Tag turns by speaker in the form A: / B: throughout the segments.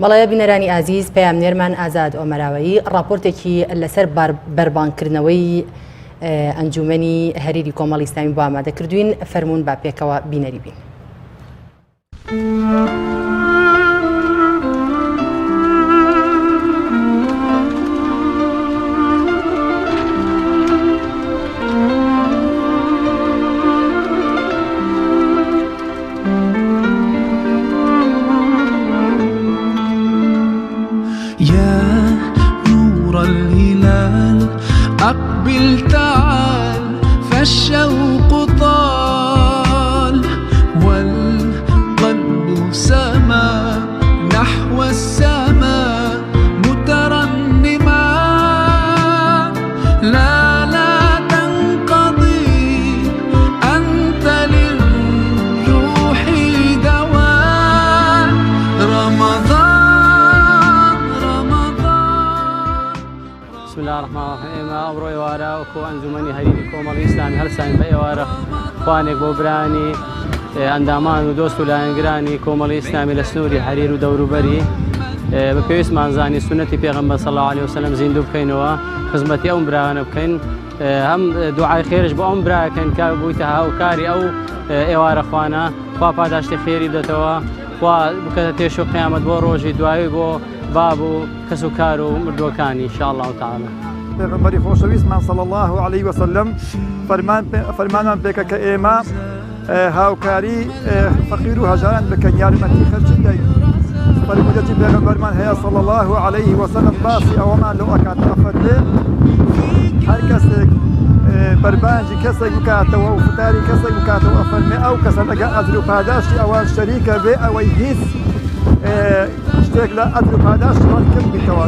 A: بەڵێ بینەرانی ئازیز پەیامنێرمان ئازاد ئۆمەراوەیی راپۆرتێکی لەسەر بەربانکردنەوەی ئەنجومەنی هەرێری کۆمەڵی ئیسلامی بۆ ئامادە کردوین فەرموون با پێکەوە بینەری بین.
B: أقبل تعال فالشوق طال والقلب سما نحو السماء مترنما لا تنقضي أنت للروح دواء رمضان.
C: بسم الله الرحمن الرحيم. أبرو إيوارا وكو أنجومني هەرێمی کۆمەڵی ئیسلامی هەڵساین بە ئێوارە خوانێک بۆ برانی ئەندامان و دۆست و لایەنگرانی کۆمەڵی ئیسلامی لە سنووری هەرێر و دەوروبەری بە پێویستمان زانی سونەتی پێغەمبەر صلی الله عليه وسلم زیندوو بکەینەوە، خزمەتی ئەو برایانە بکەین، هەم دوعای خێرش بۆ ئەم برایەکەین کە بوویتە هاوکاری ئەو ئێوارە خوانە، خوا پاداشتی خێری بدەتەوە، خوا بکەتە تێش و قیامەت بۆ ڕۆژی دوایی بۆ باب و کەس و کار و مردوەکانی ان شاء الله تعالی.
D: پێغەمبەری خۆشەویستمان صلی الله عليه وسلم فەرمانمان پێکە کە ئێمە هاوکاری فەقیر و هەژاران بکەین، یارمەتی خەرچی بدەین. فەرمودەتی پێغەمبەرمان هەیە صلی الله عليه وسلم باسی ئەوەمان لەو ئەکاتە فەرمێ هەر کەسێک بەربانجی کەسێک بکاتەوە و فتاری کەسێک بکاتەوە فەرمێ ئەو کەسە لەگە ئەجر و پاداشتی ئەوان شەریکە بێ ئەوەی هیچ شتێک لە ئەجر و پاداشتیان کەم بیتەوە.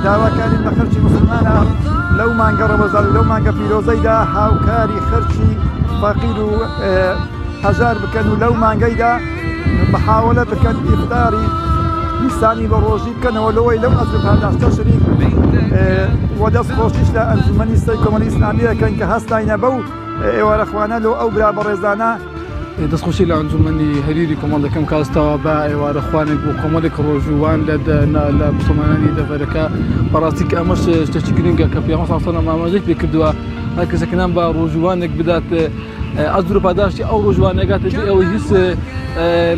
D: داواکاری بە خەرچی مسلمانە لەو مانگە ڕەمەزان و لەو مانگە پیرۆزەیدا هاوکاری خەرچی فەقیر و هەژار بکەن و لەو مانگەیدا محاولە بکەن ئیفتاری میسانی بە ڕۆژی بکەنەوە لەوەی لەو ئەجر و پاداشتە شەریک وە دەستخۆشیش لە ئەنجومەنی سەی کۆمەڵی ئیسلامی دەکەن کە هەستاینە بەو ئێوارەخوانە لەو ئەو برا بەڕێزانە
E: دەستخۆشی لە ئەنجومەنی هەرێری کۆمەڵ دەکەم کاستەوە بە ئێوارەخوانێک بۆ کۆمەڵێک ڕۆژوان لە مسلمانانی دەڤەرەکە بەڕاستی کە ئەمەش شتێکی گرنگە کە پێغەمبەر صلی الله علیه و سلم ئاماژەی پێ کردووە هەر کەسێکەکان بە ڕۆژوانێک بدات ئەجر و پاداشتی ئەو ڕۆژوانێگاتە بێ ئەوەی هیچ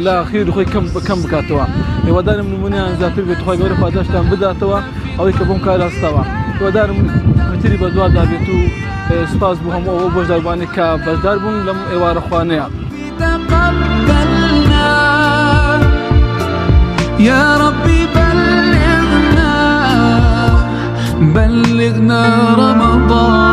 E: لە خێری خۆی کەم بکاتەوە. هیوادارم نمونەیان زیاتر بێت، خۆی گەورە پاداشتان بداتەوە ئەوەی کە بۆم کار هەستەوە. هیوادارم مەتری بەدووادا بێت و سپاس بۆ هەموو ئەوە بەشداربوانێک کە بەشدار بوون لەم ئێوارەخوانەیە.
B: تقبلنا يا ربي بلغنا رمضان.